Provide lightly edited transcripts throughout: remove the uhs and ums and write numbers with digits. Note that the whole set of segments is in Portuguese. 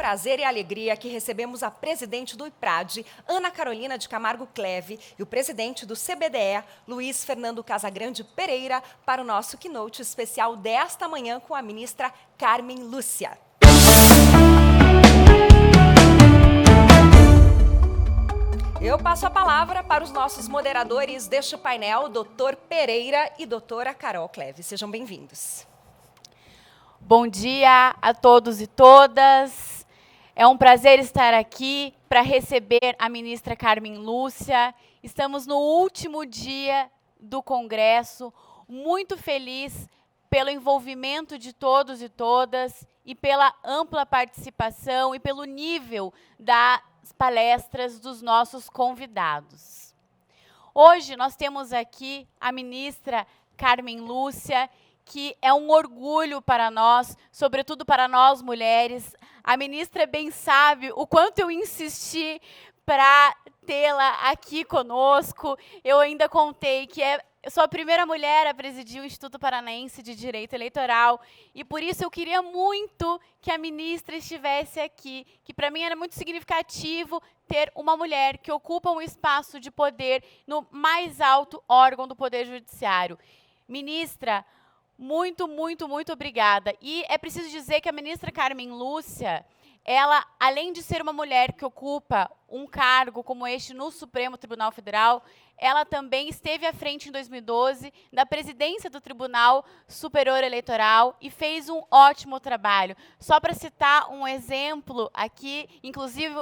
prazer e alegria que recebemos a presidente do IPRAD, Ana Carolina de Camargo Cleve, e o presidente do CBDE, Luiz Fernando Casagrande Pereira, para o nosso keynote especial desta manhã com a ministra Carmen Lúcia. Eu passo a palavra para os nossos moderadores deste painel, Dr. Pereira e doutora Carol Cleve. Sejam bem-vindos. Bom dia a todos e todas. É um prazer estar aqui para receber a ministra Carmen Lúcia. Estamos no último dia do Congresso, muito feliz pelo envolvimento de todos e todas e pela ampla participação e pelo nível das palestras dos nossos convidados. Hoje nós temos aqui a ministra Carmen Lúcia, que é um orgulho para nós, sobretudo para nós mulheres. A ministra bem sabe o quanto eu insisti para tê-la aqui conosco. Eu ainda contei que eu sou a primeira mulher a presidir o Instituto Paranaense de Direito Eleitoral, e por isso eu queria muito que a ministra estivesse aqui, que para mim era muito significativo ter uma mulher que ocupa um espaço de poder no mais alto órgão do Poder Judiciário. Ministra, muito, muito, muito obrigada. E é preciso dizer que a ministra Carmen Lúcia, ela, além de ser uma mulher que ocupa um cargo como este no Supremo Tribunal Federal, ela também esteve à frente, em 2012, da presidência do Tribunal Superior Eleitoral e fez um ótimo trabalho. Só para citar um exemplo aqui, inclusive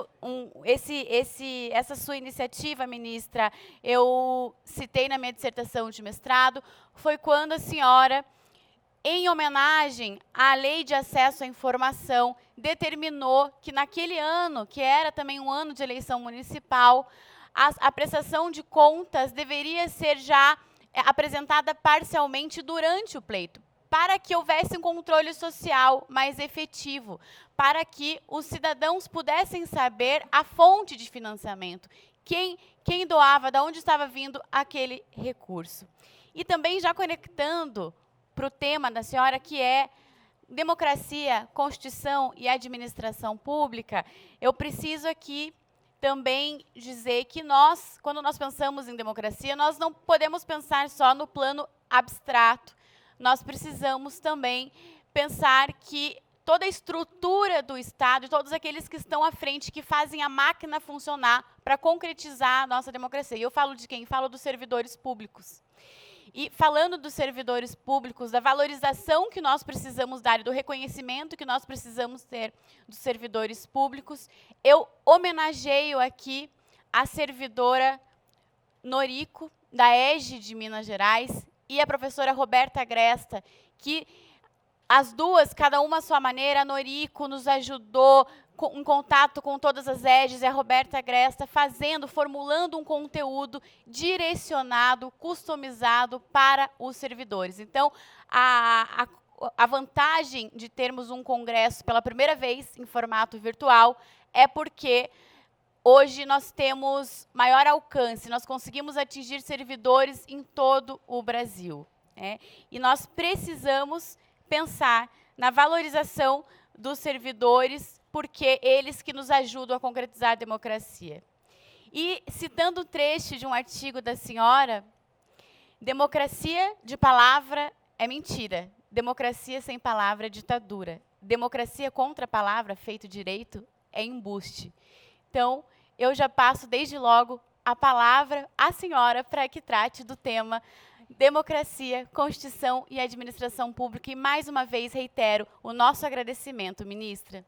essa sua iniciativa, ministra, eu citei na minha dissertação de mestrado, foi quando a senhora, em homenagem à Lei de Acesso à Informação, determinou que naquele ano, que era também um ano de eleição municipal, a prestação de contas deveria ser já apresentada parcialmente durante o pleito, para que houvesse um controle social mais efetivo, para que os cidadãos pudessem saber a fonte de financiamento, quem doava, de onde estava vindo aquele recurso. E também já conectando para o tema da senhora, que é democracia, Constituição e administração pública, eu preciso aqui também dizer que nós, quando nós pensamos em democracia, nós não podemos pensar só no plano abstrato. Nós precisamos também pensar que toda a estrutura do Estado, todos aqueles que estão à frente, que fazem a máquina funcionar para concretizar a nossa democracia. E eu falo de quem? Falo dos servidores públicos. E falando dos servidores públicos, da valorização que nós precisamos dar e do reconhecimento que nós precisamos ter dos servidores públicos, eu homenageio aqui a servidora Noriko, da EGE de Minas Gerais, e a professora Roberta Agresta, que as duas, cada uma à sua maneira, a Noriko nos ajudou em contato com todas as EGEs, e a Roberta Agresta formulando um conteúdo direcionado, customizado para os servidores. Então, a vantagem de termos um congresso pela primeira vez em formato virtual é porque hoje nós temos maior alcance, nós conseguimos atingir servidores em todo o Brasil, né? E nós precisamos pensar na valorização dos servidores, porque eles que nos ajudam a concretizar a democracia. E, citando um trecho de um artigo da senhora, democracia de palavra é mentira, democracia sem palavra é ditadura, democracia contra a palavra, feito direito, é embuste. Então, eu já passo desde logo a palavra à senhora para que trate do tema democracia, Constituição e administração pública. E, mais uma vez, reitero o nosso agradecimento, ministra.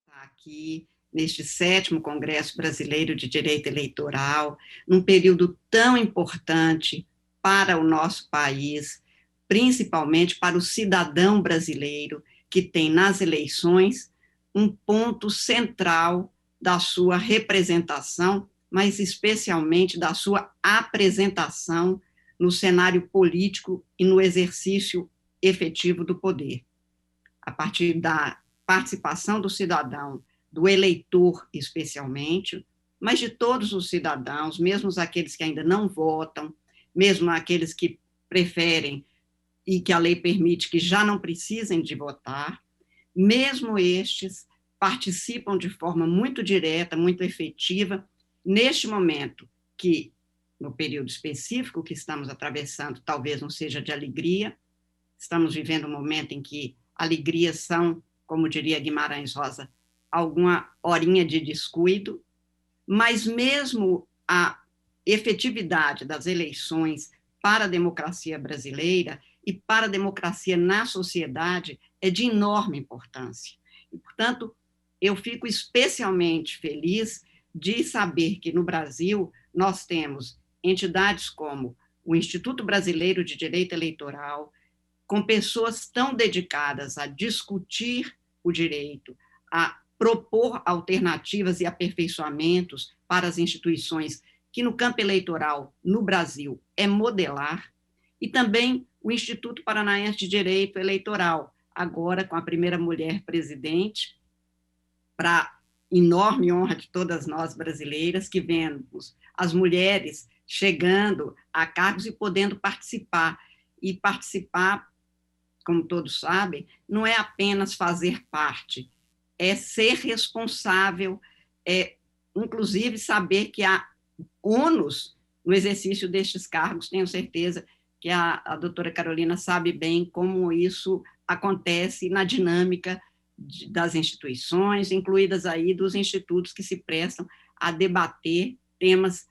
Aqui, neste 7º Congresso Brasileiro de Direito Eleitoral, num período tão importante para o nosso país, principalmente para o cidadão brasileiro, que tem nas eleições um ponto central da sua representação, mas especialmente da sua apresentação no cenário político e no exercício efetivo do poder. A partir da participação do cidadão, do eleitor especialmente, mas de todos os cidadãos, mesmo aqueles que ainda não votam, mesmo aqueles que preferem e que a lei permite que já não precisem de votar, mesmo estes participam de forma muito direta, muito efetiva, neste momento que, no período específico que estamos atravessando, talvez não seja de alegria, estamos vivendo um momento em que alegrias são, como diria Guimarães Rosa, alguma horinha de descuido, mas mesmo a efetividade das eleições para a democracia brasileira e para a democracia na sociedade é de enorme importância. E, portanto, eu fico especialmente feliz de saber que no Brasil nós temos entidades como o Instituto Brasileiro de Direito Eleitoral, com pessoas tão dedicadas a discutir o direito, a propor alternativas e aperfeiçoamentos para as instituições que no campo eleitoral, no Brasil, é modelar, e também o Instituto Paranaense de Direito Eleitoral, agora com a primeira mulher presidente, para enorme honra de todas nós brasileiras, que vemos as mulheres chegando a cargos e podendo participar. E participar, como todos sabem, não é apenas fazer parte, é ser responsável, é inclusive saber que há ônus no exercício destes cargos. Tenho certeza que a doutora Carolina sabe bem como isso acontece na dinâmica das instituições, incluídas aí dos institutos que se prestam a debater temas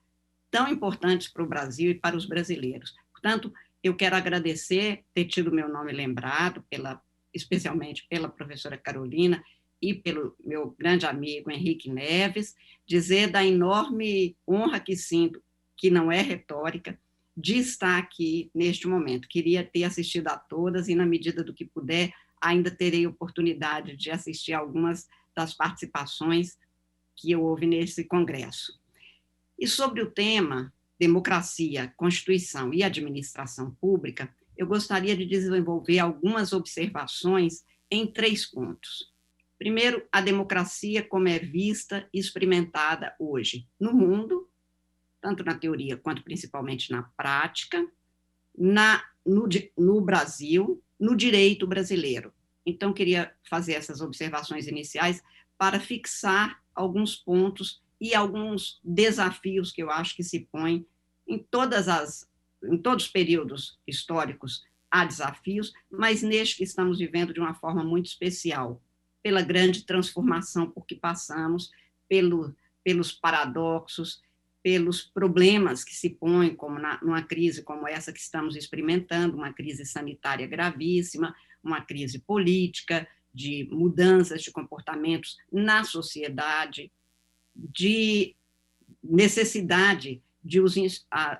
tão importantes para o Brasil e para os brasileiros. Portanto, eu quero agradecer ter tido meu nome lembrado, especialmente pela professora Carolina e pelo meu grande amigo Henrique Neves, dizer da enorme honra que sinto, que não é retórica, de estar aqui neste momento. Queria ter assistido a todas e, na medida do que puder, ainda terei oportunidade de assistir a algumas das participações que houve nesse congresso. E sobre o tema democracia, Constituição e administração pública, eu gostaria de desenvolver algumas observações em 3 pontos. Primeiro, a democracia como é vista e experimentada hoje no mundo, tanto na teoria quanto principalmente na prática, no Brasil, no direito brasileiro. Então, queria fazer essas observações iniciais para fixar alguns pontos e alguns desafios que eu acho que se põem em todos os períodos históricos. Há desafios, mas neste que estamos vivendo de uma forma muito especial, pela grande transformação por que passamos, pelos paradoxos, pelos problemas que se põem, como numa crise como essa que estamos experimentando, uma crise sanitária gravíssima, uma crise política, de mudanças de comportamentos na sociedade, de necessidade de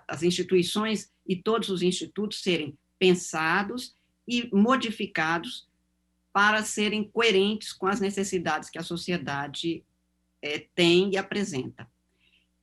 as instituições e todos os institutos serem pensados e modificados para serem coerentes com as necessidades que a sociedade tem e apresenta.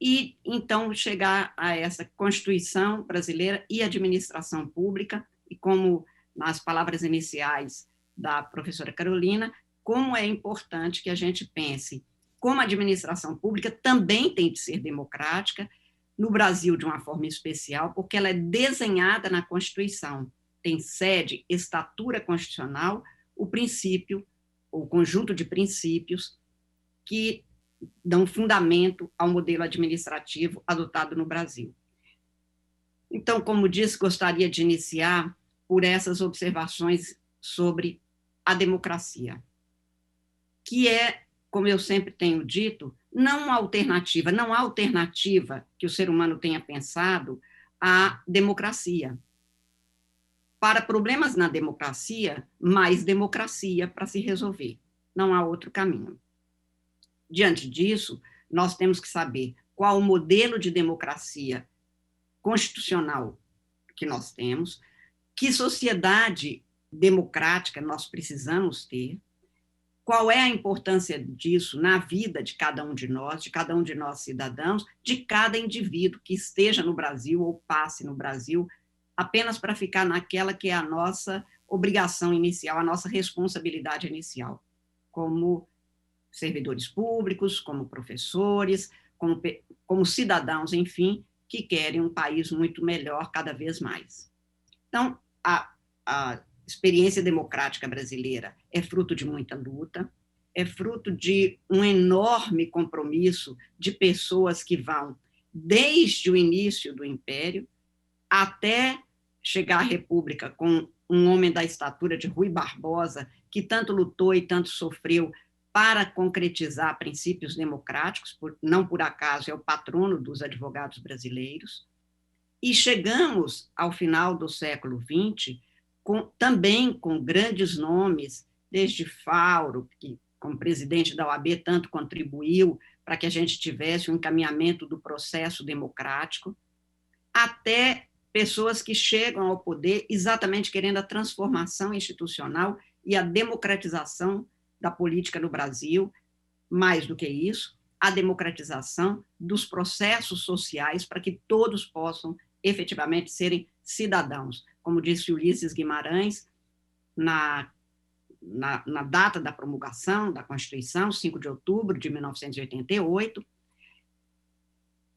E, então, chegar a essa Constituição brasileira e administração pública, e como nas palavras iniciais da professora Carolina, como é importante que a gente pense como a administração pública também tem de ser democrática, no Brasil de uma forma especial, porque ela é desenhada na Constituição, tem sede, estatura constitucional, o princípio, o conjunto de princípios que dão fundamento ao modelo administrativo adotado no Brasil. Então, como disse, gostaria de iniciar por essas observações sobre a democracia, que é, como eu sempre tenho dito, não há alternativa que o ser humano tenha pensado à democracia. Para problemas na democracia, mais democracia para se resolver. Não há outro caminho. Diante disso, nós temos que saber qual o modelo de democracia constitucional que nós temos, que sociedade democrática nós precisamos ter, qual é a importância disso na vida de cada um de nós cidadãos, de cada indivíduo que esteja no Brasil ou passe no Brasil, apenas para ficar naquela que é a nossa obrigação inicial, a nossa responsabilidade inicial, como servidores públicos, como professores, como cidadãos, enfim, que querem um país muito melhor cada vez mais. Então, a experiência democrática brasileira é fruto de muita luta, é fruto de um enorme compromisso de pessoas que vão desde o início do Império até chegar à República, com um homem da estatura de Rui Barbosa, que tanto lutou e tanto sofreu para concretizar princípios democráticos, não por acaso é o patrono dos advogados brasileiros, e chegamos ao final do século XX também com grandes nomes, desde Fauro, que como presidente da OAB tanto contribuiu para que a gente tivesse um encaminhamento do processo democrático, até pessoas que chegam ao poder exatamente querendo a transformação institucional e a democratização da política no Brasil, mais do que isso, a democratização dos processos sociais para que todos possam efetivamente serem cidadãos. Como disse Ulisses Guimarães, na data da promulgação da Constituição, 5 de outubro de 1988,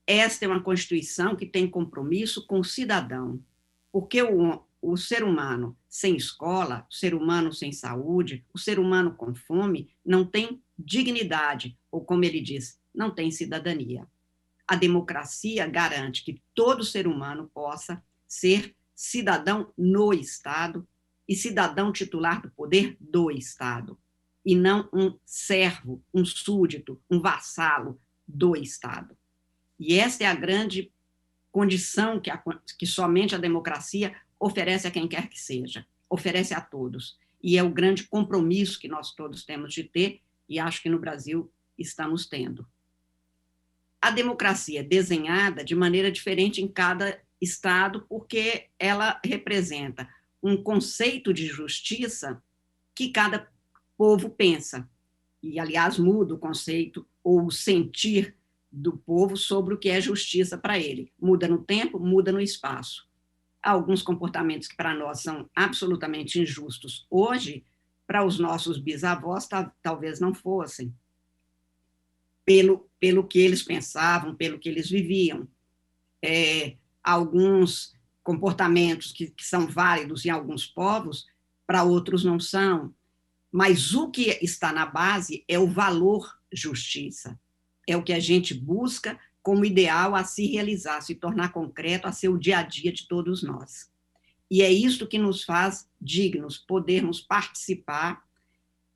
esta é uma Constituição que tem compromisso com o cidadão, porque o ser humano sem escola, o ser humano sem saúde, o ser humano com fome, não tem dignidade, ou como ele diz, não tem cidadania. A democracia garante que todo ser humano possa ser cidadão no Estado e cidadão titular do poder do Estado, e não um servo, um súdito, um vassalo do Estado. E esta é a grande condição que somente a democracia oferece a quem quer que seja, oferece a todos. E é o grande compromisso que nós todos temos de ter, e acho que no Brasil estamos tendo. A democracia é desenhada de maneira diferente em cada Estado, porque ela representa um conceito de justiça que cada povo pensa. E, aliás, muda o conceito ou o sentir do povo sobre o que é justiça para ele. Muda no tempo, muda no espaço. Há alguns comportamentos que para nós são absolutamente injustos hoje, para os nossos bisavós talvez não fossem, pelo que eles pensavam, pelo que eles viviam. Alguns comportamentos que são válidos em alguns povos, para outros não são. Mas o que está na base é o valor justiça. É o que a gente busca como ideal a se realizar, a se tornar concreto, a ser o dia a dia de todos nós. E é isto que nos faz dignos, podermos participar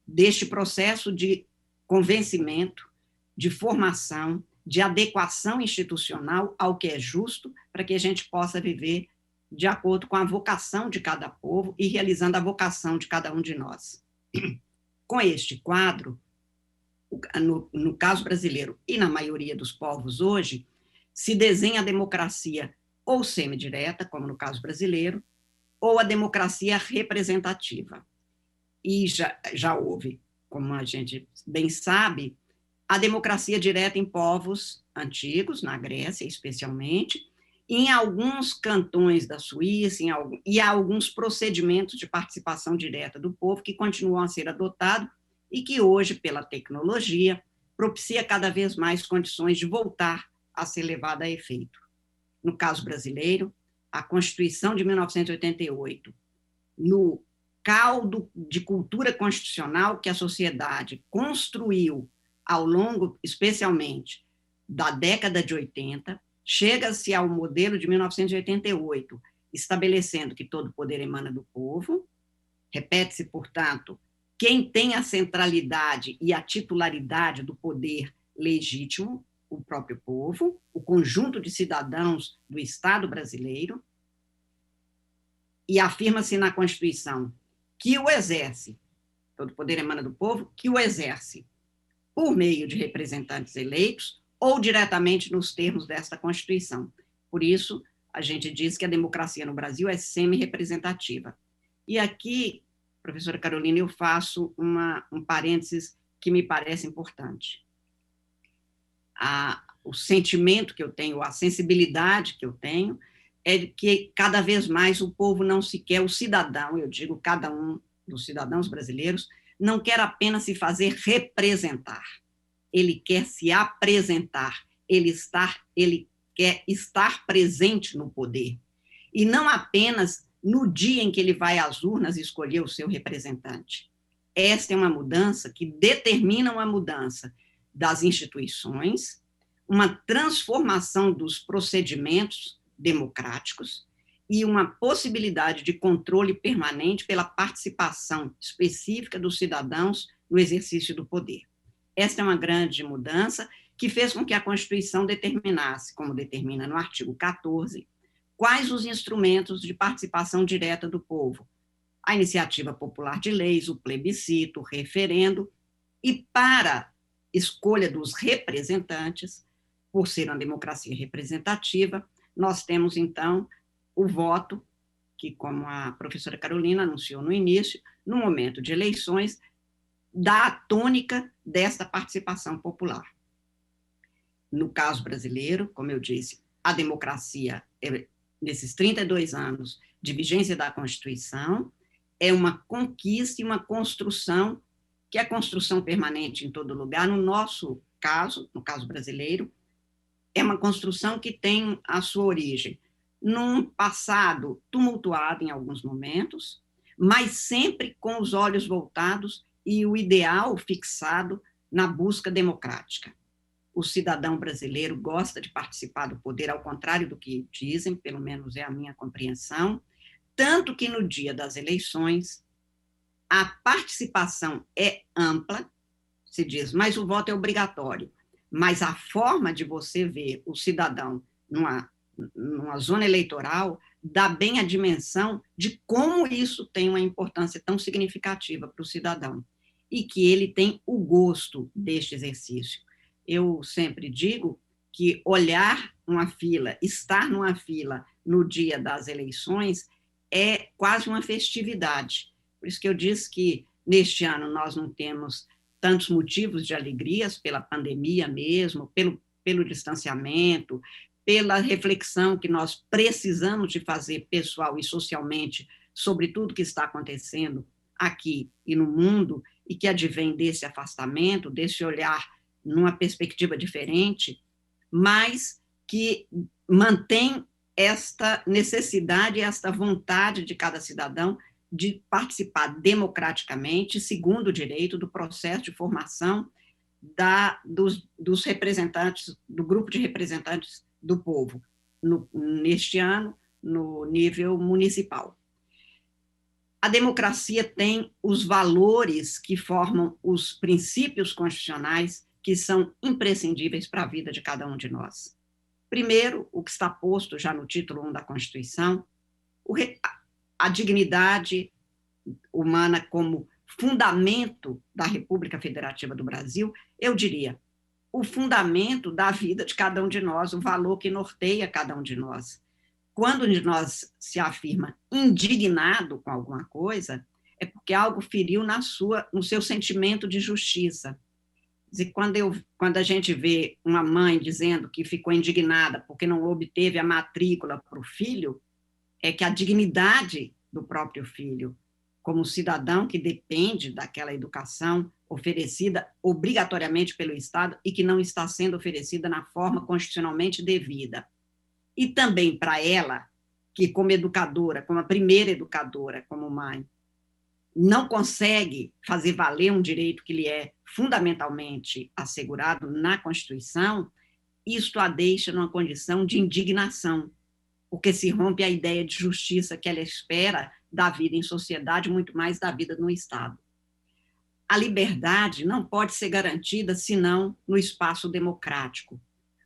deste processo de convencimento, de formação, de adequação institucional ao que é justo, para que a gente possa viver de acordo com a vocação de cada povo e realizando a vocação de cada um de nós. Com este quadro, no caso brasileiro e na maioria dos povos hoje, se desenha a democracia ou semidireta, como no caso brasileiro, ou a democracia representativa. E já houve, como a gente bem sabe, a democracia direta em povos antigos, na Grécia especialmente, em alguns cantões da Suíça, e há alguns procedimentos de participação direta do povo que continuam a ser adotados e que hoje, pela tecnologia, propicia cada vez mais condições de voltar a ser levada a efeito. No caso brasileiro, a Constituição de 1988, no caldo de cultura constitucional que a sociedade construiu ao longo, especialmente, da década de 80, chega-se ao modelo de 1988, estabelecendo que todo poder emana do povo, repete-se, portanto, quem tem a centralidade e a titularidade do poder legítimo, o próprio povo, o conjunto de cidadãos do Estado brasileiro, e afirma-se na Constituição que o exerce, todo poder emana do povo, que o exerce por meio de representantes eleitos ou diretamente nos termos desta Constituição. Por isso, a gente diz que a democracia no Brasil é semi-representativa. E aqui, professora Carolina, eu faço um parênteses que me parece importante. O sentimento que eu tenho, a sensibilidade que eu tenho, é de que cada vez mais o povo não se quer, o cidadão, eu digo cada um dos cidadãos brasileiros, não quer apenas se fazer representar, ele quer se apresentar, ele quer estar presente no poder, e não apenas no dia em que ele vai às urnas escolher o seu representante. Esta é uma mudança que determina uma mudança das instituições, uma transformação dos procedimentos democráticos e uma possibilidade de controle permanente pela participação específica dos cidadãos no exercício do poder. Esta é uma grande mudança que fez com que a Constituição determinasse, como determina no artigo 14, quais os instrumentos de participação direta do povo: a iniciativa popular de leis, o plebiscito, o referendo, e para escolha dos representantes, por ser uma democracia representativa, nós temos, então, o voto, que, como a professora Carolina anunciou no início, no momento de eleições, dá a tônica desta participação popular. No caso brasileiro, como eu disse, a democracia, nesses 32 anos de vigência da Constituição, é uma conquista e uma construção, que é a construção permanente em todo lugar. No nosso caso, no caso brasileiro, é uma construção que tem a sua origem num passado tumultuado em alguns momentos, mas sempre com os olhos voltados e o ideal fixado na busca democrática. O cidadão brasileiro gosta de participar do poder, ao contrário do que dizem, pelo menos é a minha compreensão, tanto que no dia das eleições a participação é ampla, se diz, mas o voto é obrigatório. Mas a forma de você ver o cidadão numa zona eleitoral dá bem a dimensão de como isso tem uma importância tão significativa para o cidadão e que ele tem o gosto deste exercício. Eu sempre digo que olhar uma fila, estar numa fila no dia das eleições é quase uma festividade. Por isso que eu disse que neste ano nós não temos tantos motivos de alegrias pela pandemia mesmo, pelo distanciamento, pela reflexão que nós precisamos de fazer pessoal e socialmente sobre tudo que está acontecendo aqui e no mundo e que advém desse afastamento, desse olhar numa perspectiva diferente, mas que mantém esta necessidade, esta vontade de cada cidadão de participar democraticamente, segundo o direito, do processo de formação dos representantes, do grupo de representantes do povo, neste ano, no nível municipal. A democracia tem os valores que formam os princípios constitucionais que são imprescindíveis para a vida de cada um de nós. Primeiro, o que está posto já no título 1 da Constituição, a dignidade humana como fundamento da República Federativa do Brasil, eu diria, o fundamento da vida de cada um de nós, o valor que norteia cada um de nós. Quando nós se afirma indignado com alguma coisa, é porque algo feriu no seu sentimento de justiça. E quando a gente vê uma mãe dizendo que ficou indignada porque não obteve a matrícula para o filho, é que a dignidade do próprio filho, como cidadão que depende daquela educação oferecida obrigatoriamente pelo Estado e que não está sendo oferecida na forma constitucionalmente devida. E também para ela, que como educadora, como a primeira educadora, como mãe, não consegue fazer valer um direito que lhe é fundamentalmente assegurado na Constituição, isto a deixa numa condição de indignação, porque se rompe a ideia de justiça que ela espera da vida em sociedade, muito mais da vida no Estado. A liberdade não pode ser garantida senão no espaço democrático.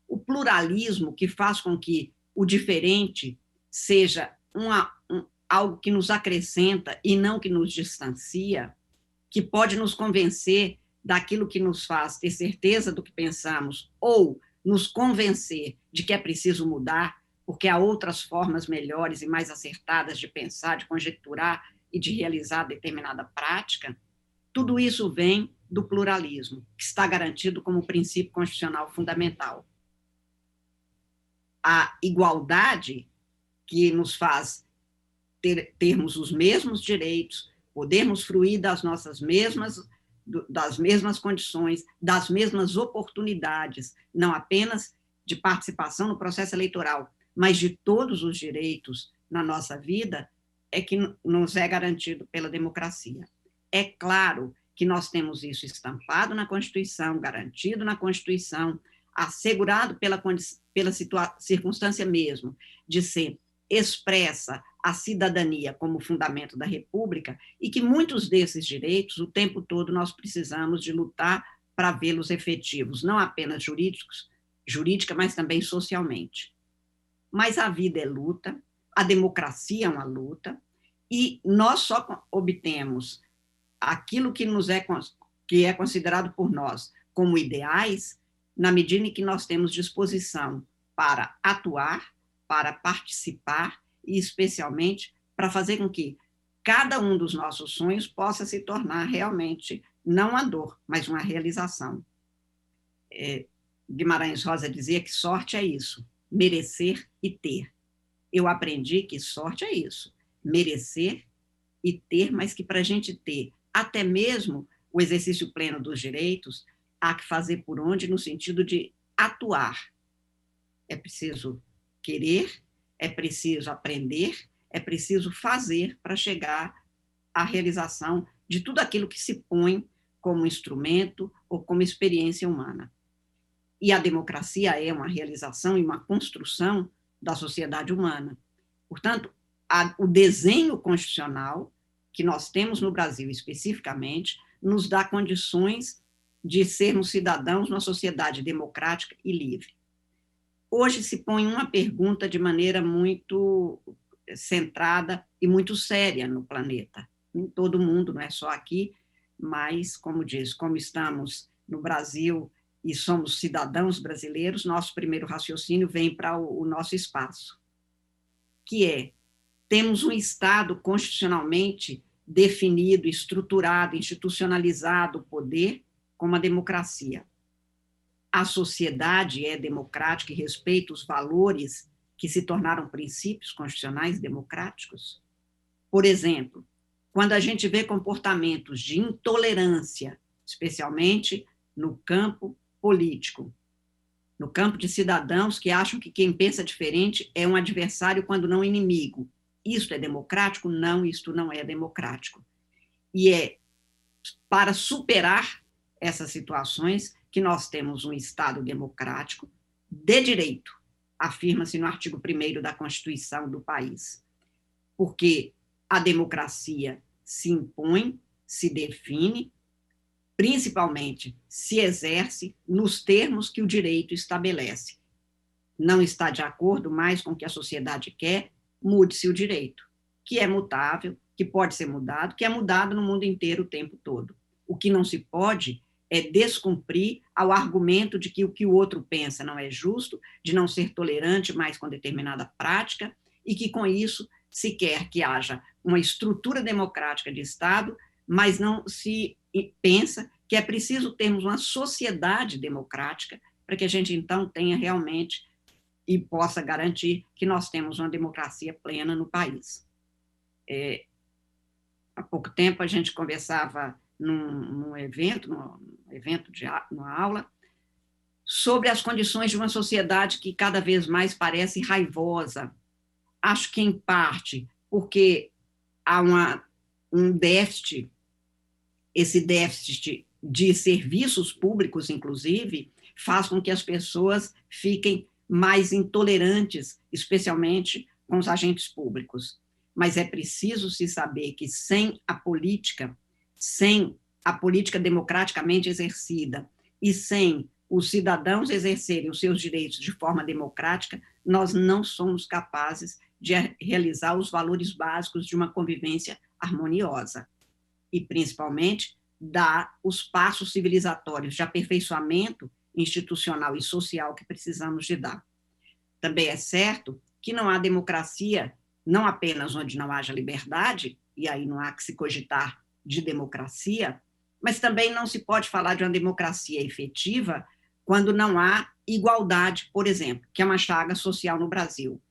O pluralismo que faz com que o diferente seja algo que nos acrescenta e não que nos distancia, que pode nos convencer daquilo que nos faz ter certeza do que pensamos ou nos convencer de que é preciso mudar, porque há outras formas melhores e mais acertadas de pensar, de conjecturar e de realizar determinada prática, tudo isso vem do pluralismo, que está garantido como princípio constitucional fundamental. A igualdade, que nos faz termos os mesmos direitos, podermos fruir das mesmas condições, das mesmas oportunidades, não apenas de participação no processo eleitoral, mas de todos os direitos na nossa vida, é que nos é garantido pela democracia. É claro que nós temos isso estampado na Constituição, garantido na Constituição, assegurado pela circunstância mesmo de ser expressa a cidadania como fundamento da República, e que muitos desses direitos, o tempo todo, nós precisamos de lutar para vê-los efetivos, não apenas jurídica, mas também socialmente. Mas a vida é luta, a democracia é uma luta, e nós só obtemos aquilo que é considerado por nós como ideais, na medida em que nós temos disposição para atuar, para participar e, especialmente, para fazer com que cada um dos nossos sonhos possa se tornar realmente, não uma dor, mas uma realização. Guimarães Rosa dizia que sorte é isso, merecer e ter. Eu aprendi que sorte é isso, merecer e ter, mas que para a gente ter até mesmo o exercício pleno dos direitos, há que fazer por onde, no sentido de atuar. É preciso querer, é preciso aprender, é preciso fazer para chegar à realização de tudo aquilo que se põe como instrumento ou como experiência humana. E a democracia é uma realização e uma construção da sociedade humana. Portanto, o desenho constitucional que nós temos no Brasil, especificamente, nos dá condições de sermos cidadãos numa sociedade democrática e livre. Hoje se põe uma pergunta de maneira muito centrada e muito séria no planeta, em todo mundo, não é só aqui, mas, como diz, como estamos no Brasil e somos cidadãos brasileiros, nosso primeiro raciocínio vem para o nosso espaço, que é: temos um Estado constitucionalmente definido, estruturado, institucionalizado o poder como a democracia. A sociedade é democrática e respeita os valores que se tornaram princípios constitucionais democráticos? Por exemplo, quando a gente vê comportamentos de intolerância, especialmente no campo político, no campo de cidadãos que acham que quem pensa diferente é um adversário, quando não inimigo. Isto é democrático? Não, isto não é democrático. E é para superar essas situações que nós temos um Estado democrático de direito, afirma-se no artigo 1º da Constituição do país. Porque a democracia se impõe, se define, principalmente se exerce nos termos que o direito estabelece. Não está de acordo mais com o que a sociedade quer, mude-se o direito, que é mutável, que pode ser mudado, que é mudado no mundo inteiro o tempo todo. O que não se pode é descumprir ao argumento de que o que o outro pensa não é justo, de não ser tolerante mais com determinada prática, e que, com isso, se quer que haja uma estrutura democrática de Estado, mas não se pensa que é preciso termos uma sociedade democrática para que a gente, então, tenha realmente e possa garantir que nós temos uma democracia plena no país. Há pouco tempo a gente conversava num evento, numa aula, sobre as condições de uma sociedade que cada vez mais parece raivosa. Acho que, em parte, porque há um déficit, esse déficit de serviços públicos, inclusive, faz com que as pessoas fiquem mais intolerantes, especialmente com os agentes públicos. Mas é preciso se saber que sem a política democraticamente exercida e sem os cidadãos exercerem os seus direitos de forma democrática, nós não somos capazes de realizar os valores básicos de uma convivência harmoniosa e, principalmente, dar os passos civilizatórios de aperfeiçoamento institucional e social que precisamos de dar. Também é certo que não há democracia, não apenas onde não haja liberdade, e aí não há que se cogitar de democracia, mas também não se pode falar de uma democracia efetiva quando não há igualdade, por exemplo, que é uma chaga social no Brasil.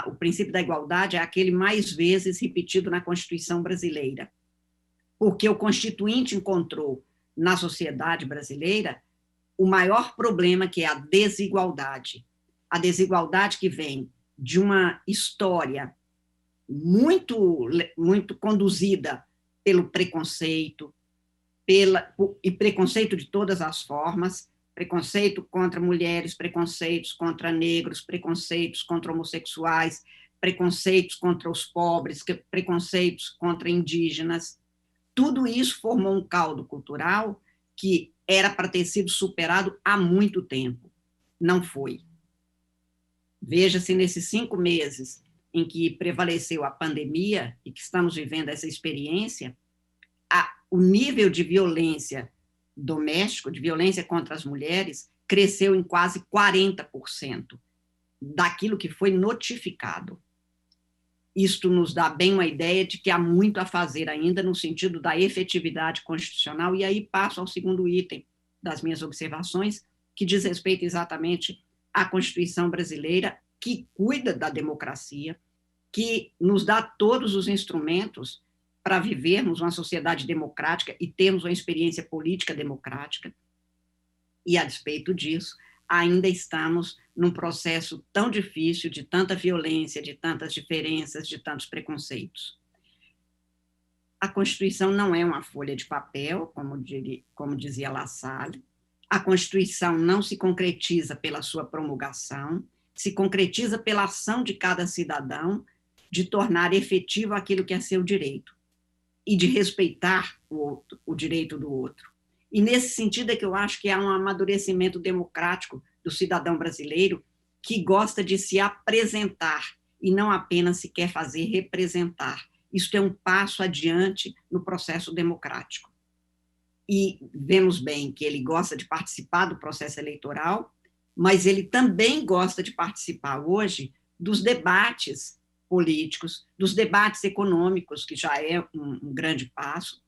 O princípio da igualdade é aquele mais vezes repetido na Constituição brasileira, porque o Constituinte encontrou na sociedade brasileira o maior problema, que é a desigualdade. A desigualdade que vem de uma história muito conduzida pelo preconceito, e preconceito de todas as formas, preconceito contra mulheres, preconceitos contra negros, preconceitos contra homossexuais, preconceitos contra os pobres, preconceitos contra indígenas. Tudo isso formou um caldo cultural que era para ter sido superado há muito tempo. Não foi. Veja-se nesses 5 meses em que prevaleceu a pandemia e que estamos vivendo essa experiência, o nível de violência doméstica, de violência contra as mulheres, cresceu em quase 40% daquilo que foi notificado. Isto nos dá bem uma ideia de que há muito a fazer ainda no sentido da efetividade constitucional, e aí passo ao segundo item das minhas observações, que diz respeito exatamente à Constituição brasileira, que cuida da democracia, que nos dá todos os instrumentos para vivermos uma sociedade democrática e termos uma experiência política democrática. E, a despeito disso, ainda estamos num processo tão difícil, de tanta violência, de tantas diferenças, de tantos preconceitos. A Constituição não é uma folha de papel, como dizia La Salle. A Constituição não se concretiza pela sua promulgação, se concretiza pela ação de cada cidadão de tornar efetivo aquilo que é seu direito e de respeitar o direito do outro. E nesse sentido é que eu acho que há um amadurecimento democrático do cidadão brasileiro, que gosta de se apresentar e não apenas se quer fazer representar. Isso é um passo adiante no processo democrático. E vemos bem que ele gosta de participar do processo eleitoral, mas ele também gosta de participar hoje dos debates políticos, dos debates econômicos, que já é um grande passo,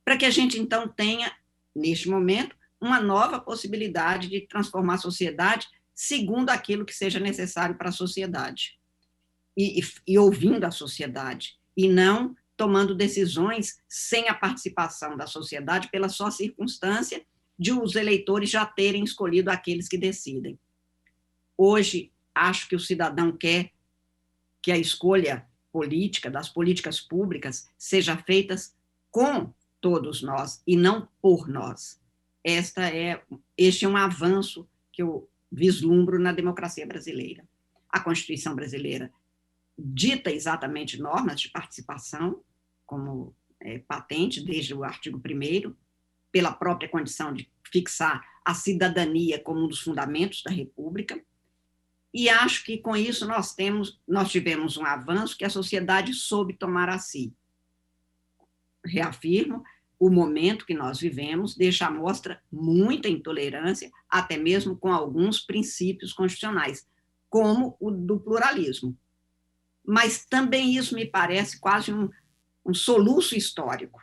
para que a gente, então, tenha, neste momento, uma nova possibilidade de transformar a sociedade segundo aquilo que seja necessário para a sociedade, e ouvindo a sociedade, e não tomando decisões sem a participação da sociedade pela só circunstância de os eleitores já terem escolhido aqueles que decidem. Hoje, acho que o cidadão quer que a escolha política, das políticas públicas, seja feita com todos nós e não por nós. Este é um avanço que eu vislumbro na democracia brasileira. A Constituição brasileira dita exatamente normas de participação, como patente desde o artigo 1º, pela própria condição de fixar a cidadania como um dos fundamentos da República, e acho que com isso nós tivemos um avanço que a sociedade soube tomar a si. Reafirmo, o momento que nós vivemos deixa à mostra muita intolerância, até mesmo com alguns princípios constitucionais, como o do pluralismo. Mas também isso me parece quase um soluço histórico,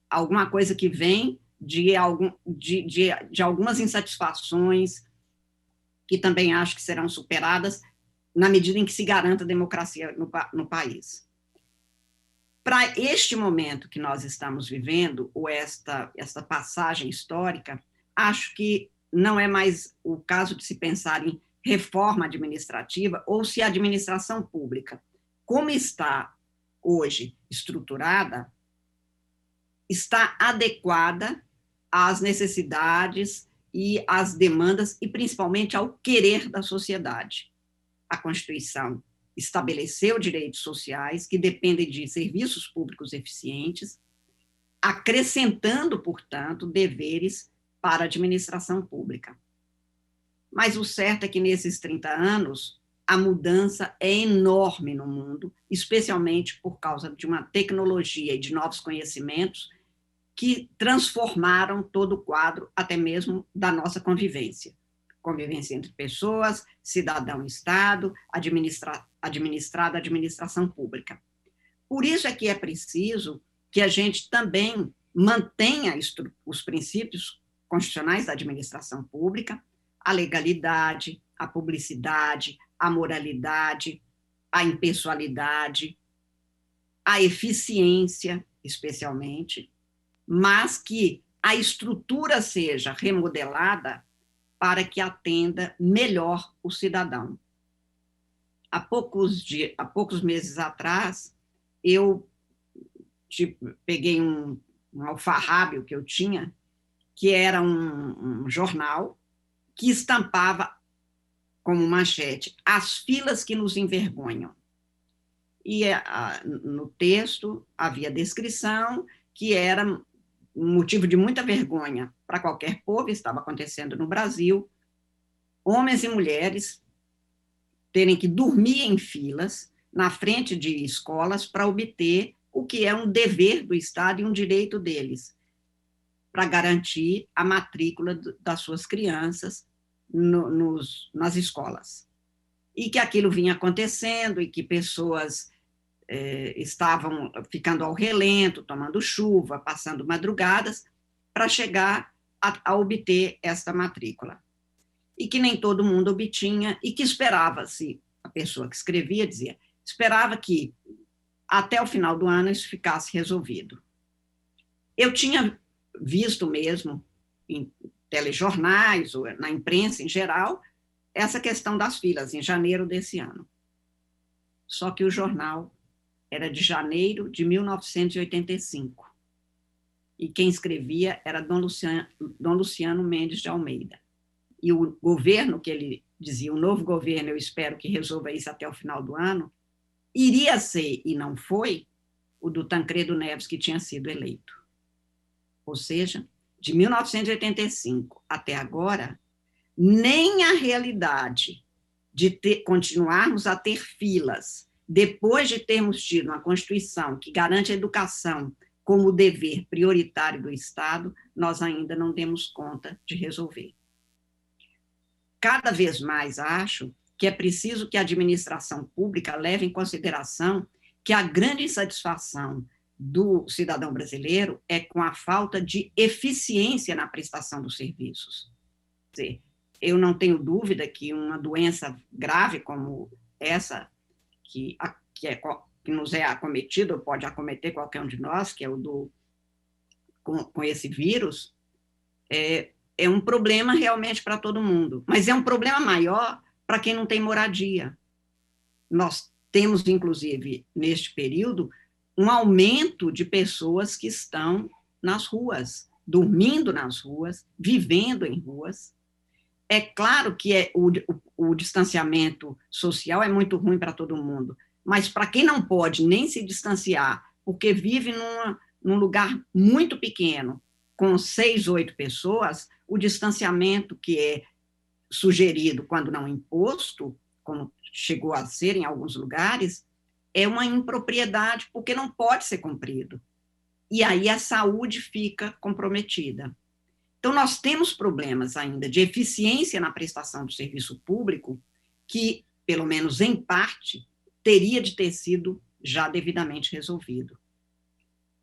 alguma coisa que vem de algumas insatisfações, que também acho que serão superadas na medida em que se garanta a democracia no país. Para este momento que nós estamos vivendo, ou esta passagem histórica, acho que não é mais o caso de se pensar em reforma administrativa ou se a administração pública, como está hoje estruturada, está adequada às necessidades e às demandas, e principalmente ao querer da sociedade. A Constituição estabeleceu direitos sociais que dependem de serviços públicos eficientes, acrescentando, portanto, deveres para a administração pública. Mas o certo é que nesses 30 anos, a mudança é enorme no mundo, especialmente por causa de uma tecnologia e de novos conhecimentos que transformaram todo o quadro, até mesmo da nossa convivência. Convivência entre pessoas, cidadão-estado, administração pública. Por isso é que é preciso que a gente também mantenha os princípios constitucionais da administração pública, a legalidade, a publicidade, a moralidade, a impessoalidade, a eficiência, especialmente, mas que a estrutura seja remodelada para que atenda melhor o cidadão. Há poucos meses atrás, eu peguei um alfarrábio que eu tinha, que era um jornal que estampava como manchete: as filas que nos envergonham. E no texto havia descrição que era um motivo de muita vergonha para qualquer povo, estava acontecendo no Brasil, homens e mulheres terem que dormir em filas na frente de escolas para obter o que é um dever do Estado e um direito deles, para garantir a matrícula das suas crianças nas escolas. E que aquilo vinha acontecendo e que pessoas estavam ficando ao relento, tomando chuva, passando madrugadas, para chegar a obter esta matrícula. E que nem todo mundo obtinha, e que esperava-se, a pessoa que escrevia dizia, esperava que até o final do ano isso ficasse resolvido. Eu tinha visto mesmo em telejornais ou na imprensa em geral essa questão das filas em janeiro desse ano. Só que o jornal era de janeiro de 1985 e quem escrevia era Dom Luciano Mendes de Almeida. E o governo que ele dizia, o novo governo, eu espero que resolva isso até o final do ano, iria ser, e não foi, o do Tancredo Neves, que tinha sido eleito. Ou seja, de 1985 até agora, nem a realidade de continuarmos a ter filas, depois de termos tido uma Constituição que garante a educação como dever prioritário do Estado, nós ainda não demos conta de resolver. Cada vez mais acho que é preciso que a administração pública leve em consideração que a grande insatisfação do cidadão brasileiro é com a falta de eficiência na prestação dos serviços. Quer dizer, eu não tenho dúvida que uma doença grave como essa, que nos é acometida, ou pode acometer qualquer um de nós, que é o com esse vírus, é um problema realmente para todo mundo, mas é um problema maior para quem não tem moradia. Nós temos, inclusive, neste período, um aumento de pessoas que estão nas ruas, dormindo nas ruas, vivendo em ruas. É claro que o distanciamento social é muito ruim para todo mundo, mas para quem não pode nem se distanciar, porque vive num lugar muito pequeno, com 6, 8 pessoas, o distanciamento que é sugerido, quando não imposto, como chegou a ser em alguns lugares, é uma impropriedade, porque não pode ser cumprido. E aí a saúde fica comprometida. Então, nós temos problemas ainda de eficiência na prestação do serviço público, que, pelo menos em parte, teria de ter sido já devidamente resolvido.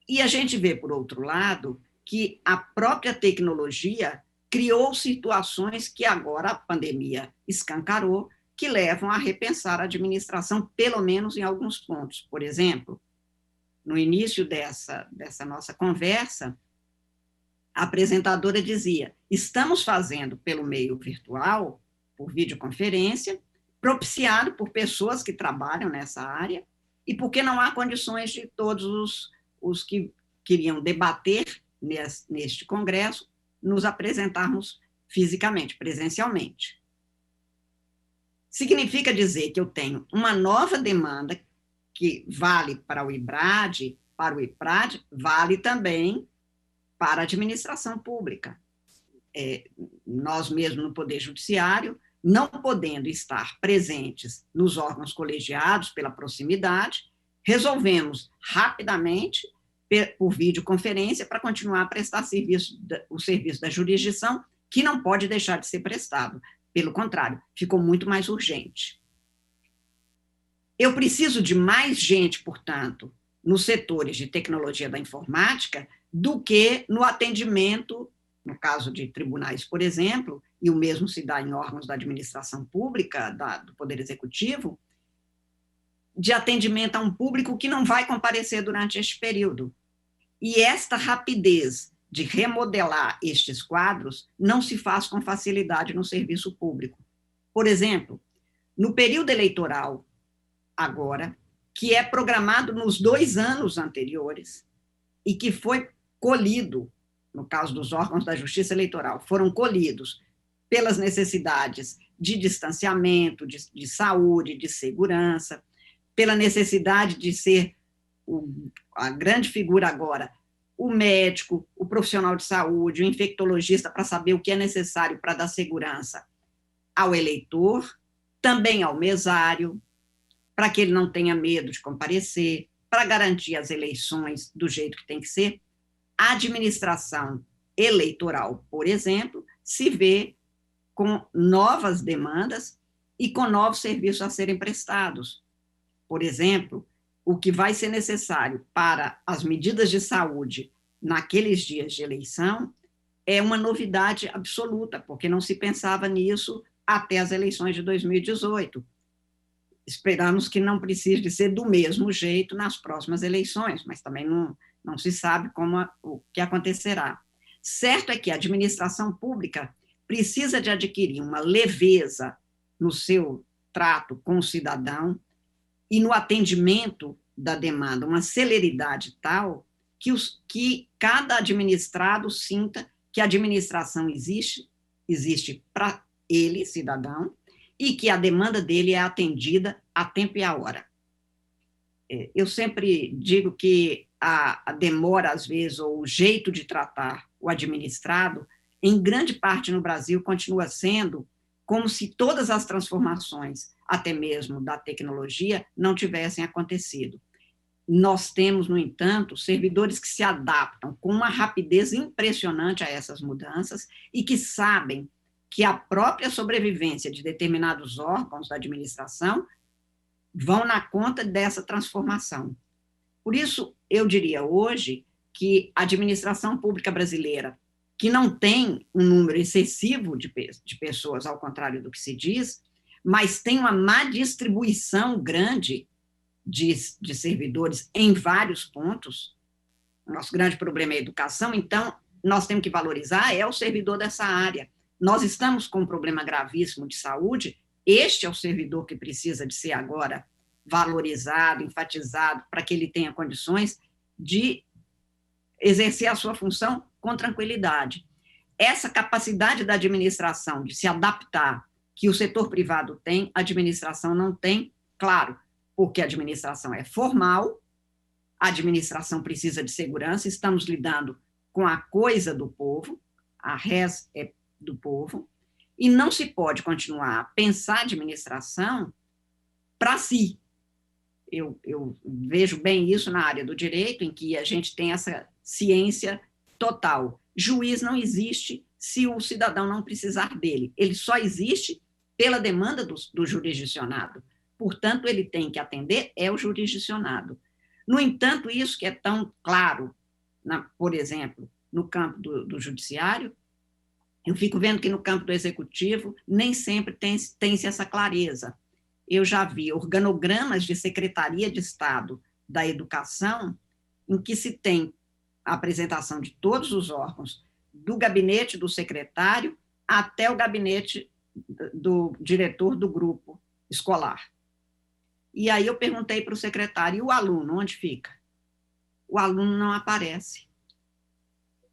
E a gente vê, por outro lado, que a própria tecnologia criou situações que agora a pandemia escancarou, que levam a repensar a administração, pelo menos em alguns pontos. Por exemplo, no início dessa nossa conversa, a apresentadora dizia, estamos fazendo pelo meio virtual, por videoconferência, propiciado por pessoas que trabalham nessa área, e porque não há condições de todos os que queriam debater neste congresso, nos apresentarmos fisicamente, presencialmente. Significa dizer que eu tenho uma nova demanda que vale para o IBRAD, para o IPRAD, vale também para a administração pública. Nós mesmos no Poder Judiciário, não podendo estar presentes nos órgãos colegiados pela proximidade, resolvemos rapidamente, por videoconferência, para continuar a prestar o serviço da jurisdição, que não pode deixar de ser prestado. Pelo contrário, ficou muito mais urgente. Eu preciso de mais gente, portanto, nos setores de tecnologia da informática, do que no atendimento, no caso de tribunais, por exemplo, e o mesmo se dá em órgãos da administração pública, do Poder Executivo, de atendimento a um público que não vai comparecer durante este período. E esta rapidez de remodelar estes quadros não se faz com facilidade no serviço público. Por exemplo, no período eleitoral, agora, que é programado nos 2 anos anteriores e que foi colhido, no caso dos órgãos da Justiça Eleitoral, foram colhidos pelas necessidades de distanciamento, de saúde, de segurança, pela necessidade de ser a grande figura agora, o médico, o profissional de saúde, o infectologista, para saber o que é necessário para dar segurança ao eleitor, também ao mesário, para que ele não tenha medo de comparecer, para garantir as eleições do jeito que tem que ser. A administração eleitoral, por exemplo, se vê com novas demandas e com novos serviços a serem prestados. Por exemplo, o que vai ser necessário para as medidas de saúde naqueles dias de eleição é uma novidade absoluta, porque não se pensava nisso até as eleições de 2018. Esperamos que não precise de ser do mesmo jeito nas próximas eleições, mas também não se sabe o que acontecerá. Certo é que a administração pública precisa de adquirir uma leveza no seu trato com o cidadão e no atendimento da demanda, uma celeridade tal que cada administrado sinta que a administração existe para ele, cidadão, e que a demanda dele é atendida a tempo e a hora. Eu sempre digo que a demora, às vezes, ou o jeito de tratar o administrado, em grande parte no Brasil, continua sendo como se todas as transformações, até mesmo da tecnologia, não tivessem acontecido. Nós temos, no entanto, servidores que se adaptam com uma rapidez impressionante a essas mudanças e que sabem que a própria sobrevivência de determinados órgãos da administração vão na conta dessa transformação. Por isso, eu diria hoje que a administração pública brasileira, que não tem um número excessivo de pessoas, ao contrário do que se diz, mas tem uma má distribuição grande de servidores em vários pontos. O nosso grande problema é a educação, então nós temos que valorizar o servidor dessa área. Nós estamos com um problema gravíssimo de saúde, este é o servidor que precisa de ser agora valorizado, enfatizado, para que ele tenha condições de exercer a sua função com tranquilidade. Essa capacidade da administração de se adaptar, que o setor privado tem, a administração não tem, claro, porque a administração é formal, a administração precisa de segurança, estamos lidando com a coisa do povo, a res é do povo, e não se pode continuar a pensar a administração para si. Eu vejo bem isso na área do direito, em que a gente tem essa ciência total. Juiz não existe se o cidadão não precisar dele, ele só existe pela demanda do jurisdicionado. Portanto, ele tem que atender o jurisdicionado. No entanto, isso que é tão claro, por exemplo, no campo do judiciário, eu fico vendo que no campo do executivo nem sempre tem-se essa clareza. Eu já vi organogramas de Secretaria de Estado da Educação em que se tem a apresentação de todos os órgãos, do gabinete do secretário até o gabinete do diretor do grupo escolar. E aí eu perguntei para o secretário, e o aluno, onde fica? O aluno não aparece.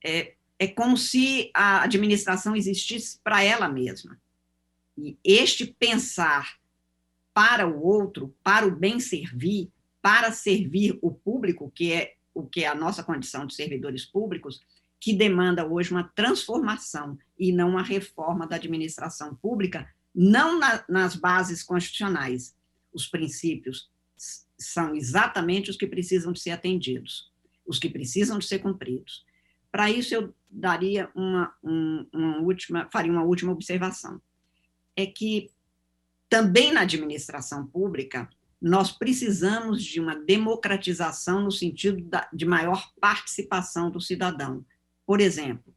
É como se a administração existisse para ela mesma. E este pensar para o outro, para o bem servir, para servir o público, que é a nossa condição de servidores públicos, que demanda hoje uma transformação e não uma reforma da administração pública, não nas bases constitucionais. Os princípios são exatamente os que precisam de ser atendidos, os que precisam de ser cumpridos. Para isso, eu faria uma última observação. É que também na administração pública, nós precisamos de uma democratização no sentido de maior participação do cidadão. Por exemplo,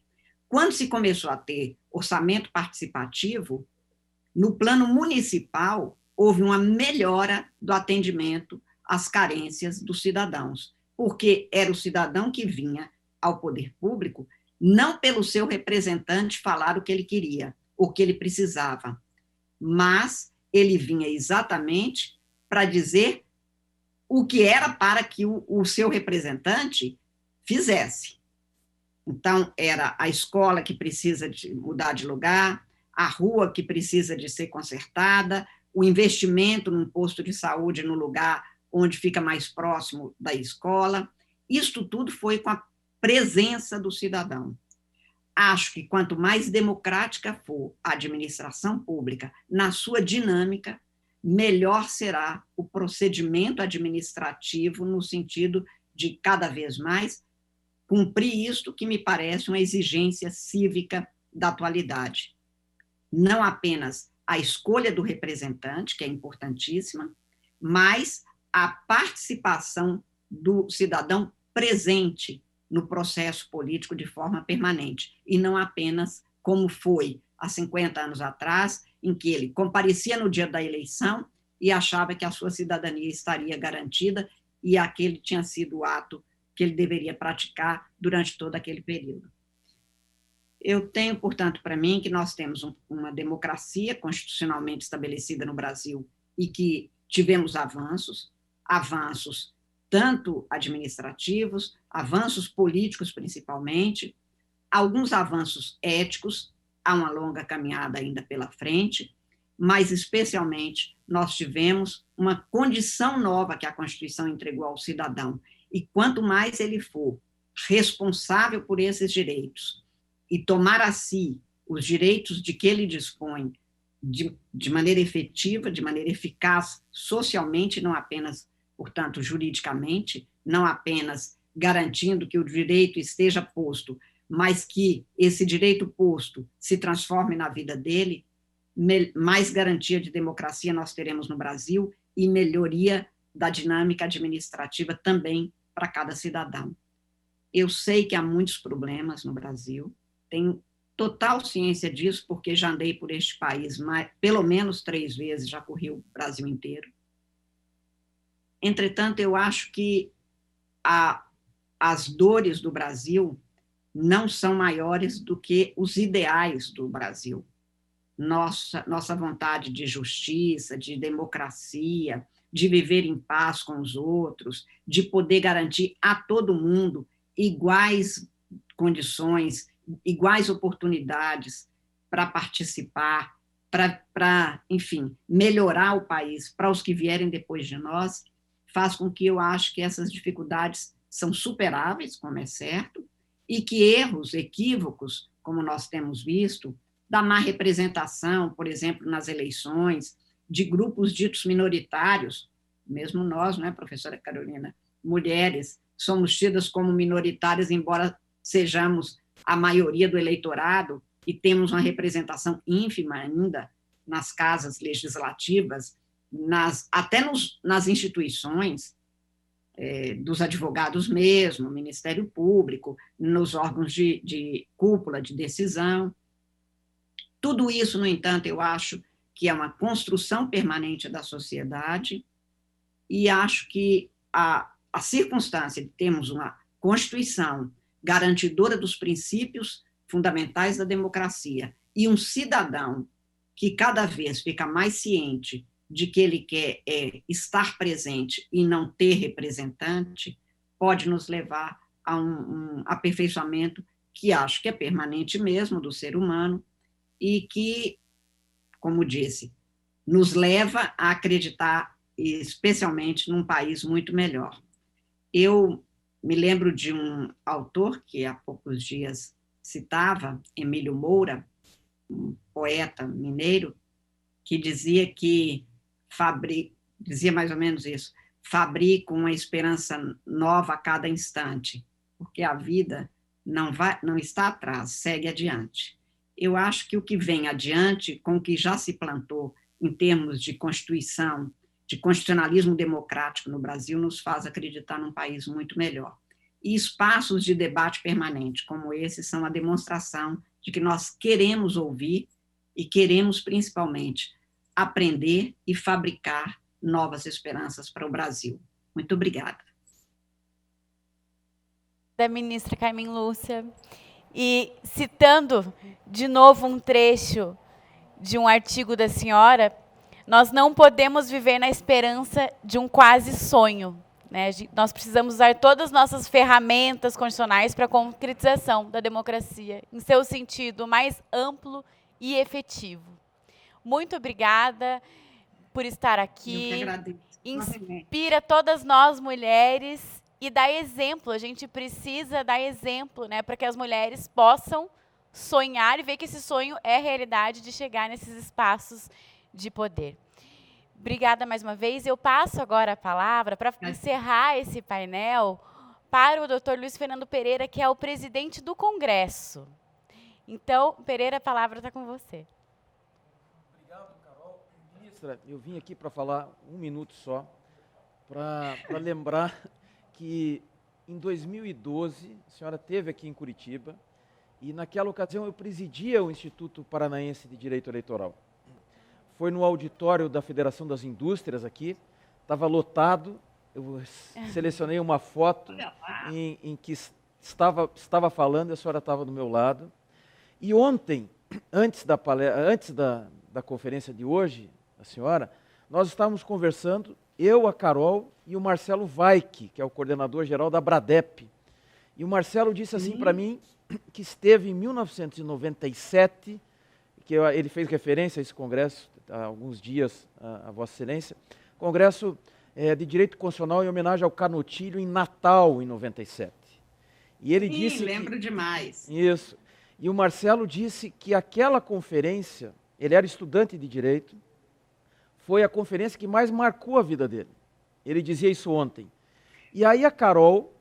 quando se começou a ter orçamento participativo, no plano municipal, houve uma melhora do atendimento às carências dos cidadãos, porque era o cidadão que vinha ao poder público não pelo seu representante falar o que ele queria, o que ele precisava, mas ele vinha exatamente para dizer o que era para que o seu representante fizesse. Então, era a escola que precisa de mudar de lugar, a rua que precisa de ser consertada, o investimento num posto de saúde no lugar onde fica mais próximo da escola. Isto tudo foi com a presença do cidadão. Acho que quanto mais democrática for a administração pública na sua dinâmica, melhor será o procedimento administrativo no sentido de cada vez mais cumprir isto que me parece uma exigência cívica da atualidade. Não apenas a escolha do representante, que é importantíssima, mas a participação do cidadão presente no processo político de forma permanente, e não apenas como foi há 50 anos atrás, em que ele comparecia no dia da eleição e achava que a sua cidadania estaria garantida e aquele tinha sido o ato que ele deveria praticar durante todo aquele período. Eu tenho, portanto, para mim que nós temos uma democracia constitucionalmente estabelecida no Brasil e que tivemos avanços tanto administrativos, avanços políticos principalmente, alguns avanços éticos, há uma longa caminhada ainda pela frente, mas especialmente nós tivemos uma condição nova que a Constituição entregou ao cidadão, e quanto mais ele for responsável por esses direitos e tomar a si os direitos de que ele dispõe de maneira efetiva, de maneira eficaz socialmente, não apenas, portanto, juridicamente, não apenas garantindo que o direito esteja posto, mas que esse direito posto se transforme na vida dele, mais garantia de democracia nós teremos no Brasil e melhoria da dinâmica administrativa também para cada cidadão. Eu sei que há muitos problemas no Brasil, tenho total ciência disso, porque já andei por este país pelo menos 3 vezes, já corri o Brasil inteiro. Entretanto, eu acho que as dores do Brasil não são maiores do que os ideais do Brasil. Nossa vontade de justiça, de democracia, de viver em paz com os outros, de poder garantir a todo mundo iguais condições, iguais oportunidades para participar, para, enfim, melhorar o país para os que vierem depois de nós, faz com que eu acho que essas dificuldades são superáveis, como é certo, e que erros, equívocos, como nós temos visto, da má representação, por exemplo, nas eleições, de grupos ditos minoritários, mesmo nós, né, professora Carolina, mulheres, somos tidas como minoritárias, embora sejamos a maioria do eleitorado e temos uma representação ínfima ainda nas casas legislativas, até nas instituições, dos advogados mesmo, Ministério Público, nos órgãos de cúpula de decisão. Tudo isso, no entanto, eu acho que é uma construção permanente da sociedade e acho que a circunstância de termos uma Constituição garantidora dos princípios fundamentais da democracia e um cidadão que cada vez fica mais ciente de que ele quer estar presente e não ter representante, pode nos levar a um aperfeiçoamento que acho que é permanente mesmo do ser humano e que, como disse, nos leva a acreditar especialmente num país muito melhor. Eu me lembro de um autor que há poucos dias citava, Emílio Moura, um poeta mineiro, que dizia dizia mais ou menos isso, fabrica uma esperança nova a cada instante, porque a vida não está atrás, segue adiante. Eu acho que o que vem adiante, com o que já se plantou em termos de Constituição, de constitucionalismo democrático no Brasil, nos faz acreditar num país muito melhor. E espaços de debate permanente como esse são a demonstração de que nós queremos ouvir e queremos, principalmente, aprender e fabricar novas esperanças para o Brasil. Muito obrigada. Da ministra Carmen Lúcia. E citando de novo um trecho de um artigo da senhora, nós não podemos viver na esperança de um quase sonho, né? Nós precisamos usar todas as nossas ferramentas constitucionais para a concretização da democracia, em seu sentido mais amplo e efetivo. Muito obrigada por estar aqui. Eu que agradeço. Inspira todas nós mulheres e dá exemplo. A gente precisa dar exemplo, né, para que as mulheres possam sonhar e ver que esse sonho é realidade de chegar nesses espaços de poder. Obrigada mais uma vez. Eu passo agora a palavra para encerrar esse painel para o Dr. Luiz Fernando Pereira, que é o presidente do Congresso. Então, Pereira, a palavra está com você. Obrigado, Carol. Ministra, eu vim aqui para falar um minuto só, para lembrar que em 2012 a senhora esteve aqui em Curitiba e naquela ocasião eu presidia o Instituto Paranaense de Direito Eleitoral. Foi no auditório da Federação das Indústrias aqui, estava lotado, eu selecionei uma foto em que estava falando e a senhora estava do meu lado. E ontem, antes da conferência de hoje, a senhora, nós estávamos conversando, eu, a Carol e o Marcelo Vaik, que é o coordenador geral da Bradep. E o Marcelo disse assim para mim, que esteve em 1997, que ele fez referência a esse congresso, há alguns dias, a Vossa Excelência, Congresso de Direito Constitucional em homenagem ao Canutilho em Natal, em 97. E ele disse lembro demais. Isso. E o Marcelo disse que aquela conferência, ele era estudante de Direito, foi a conferência que mais marcou a vida dele. Ele dizia isso ontem. E aí a Carol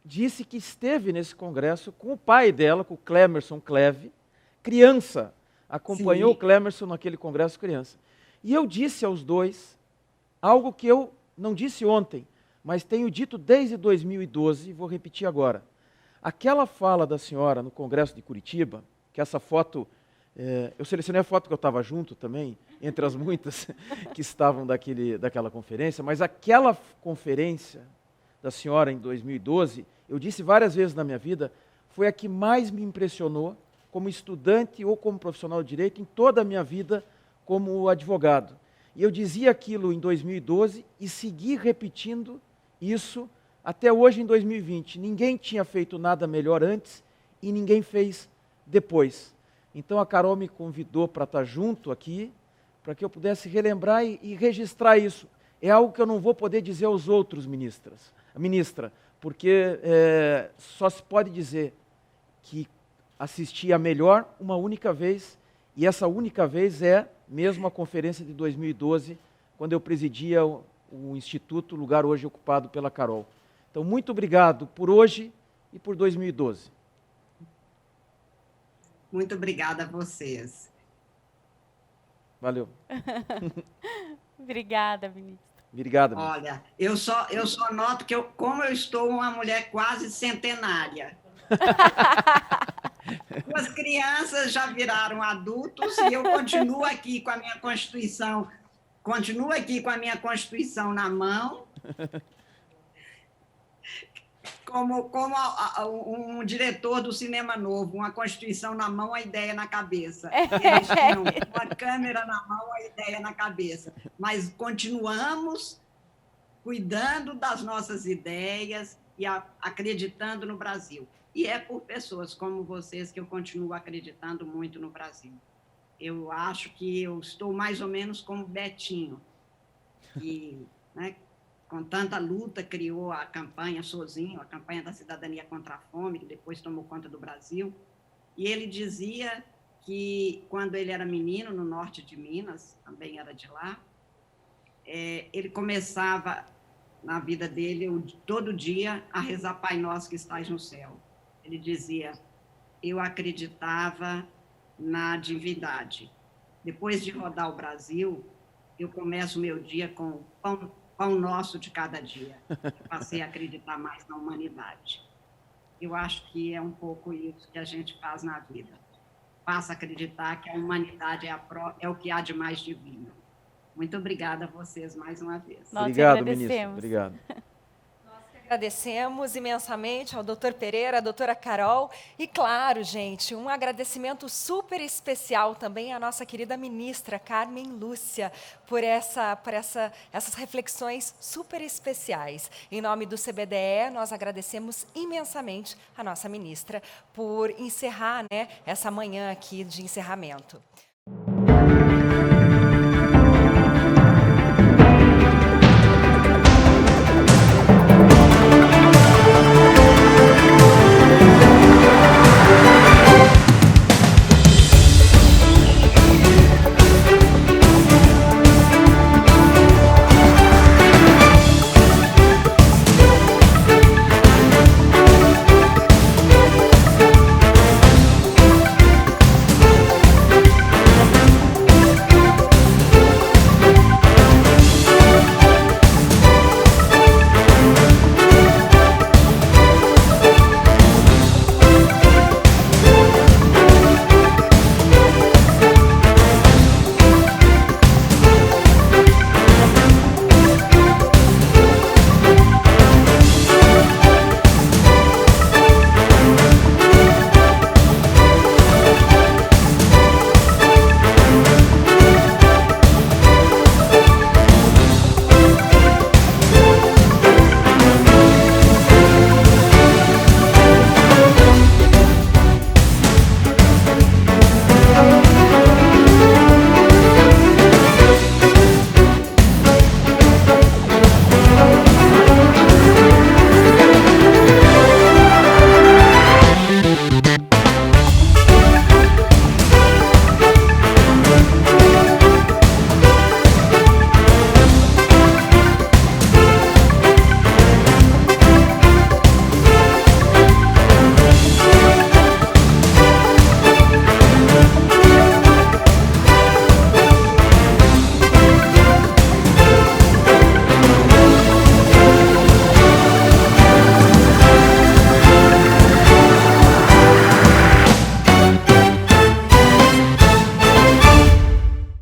disse que esteve nesse congresso com o pai dela, com o Clemerson Cleve, criança, acompanhou Sim. o Clemerson naquele congresso criança. E eu disse aos dois algo que eu não disse ontem, mas tenho dito desde 2012 e vou repetir agora. Aquela fala da senhora no congresso de Curitiba, que essa foto, eu selecionei a foto que eu estava junto também, entre as muitas que estavam daquela conferência, mas aquela conferência da senhora em 2012, eu disse várias vezes na minha vida, foi a que mais me impressionou como estudante ou como profissional de direito em toda a minha vida como advogado. E eu dizia aquilo em 2012 e segui repetindo isso até hoje em 2020. Ninguém tinha feito nada melhor antes e ninguém fez depois. Então a Carol me convidou para estar junto aqui, para que eu pudesse relembrar e registrar isso. É algo que eu não vou poder dizer aos outros ministra, porque só se pode dizer que assisti a melhor uma única vez, e essa única vez é mesmo a conferência de 2012, quando eu presidia o Instituto, lugar hoje ocupado pela Carol. Então, muito obrigado por hoje e por 2012. Muito obrigada a vocês. Valeu. Obrigada, ministra. Obrigado, ministra. Olha, eu só noto que como eu estou uma mulher quase centenária. As crianças já viraram adultos e eu continuo aqui com a minha Constituição, na mão, como um diretor do Cinema Novo, uma Constituição na mão, a ideia na cabeça. Eles tinham uma câmera na mão, a ideia na cabeça. Mas continuamos cuidando das nossas ideias e acreditando no Brasil. E é por pessoas como vocês que eu continuo acreditando muito no Brasil. Eu acho que eu estou mais ou menos como Betinho, que, né, com tanta luta, criou a campanha sozinho, a campanha da cidadania contra a fome, que depois tomou conta do Brasil. E ele dizia que, quando ele era menino, no norte de Minas, também era de lá, ele começava, na vida dele, todo dia, a rezar Pai Nosso que estás no céu. Ele dizia, eu acreditava na divindade. Depois de rodar o Brasil, eu começo o meu dia com pão nosso de cada dia. Eu passei a acreditar mais na humanidade. Eu acho que é um pouco isso que a gente faz na vida. Passa a acreditar que a humanidade é o que há de mais divino. Muito obrigada a vocês mais uma vez. Obrigado, ministro. Obrigado. Agradecemos imensamente ao Dr. Pereira, à doutora Carol e, claro, gente, um agradecimento super especial também à nossa querida ministra Carmen Lúcia por essas reflexões super especiais. Em nome do CBDE, nós agradecemos imensamente a nossa ministra por encerrar, né, essa manhã aqui de encerramento.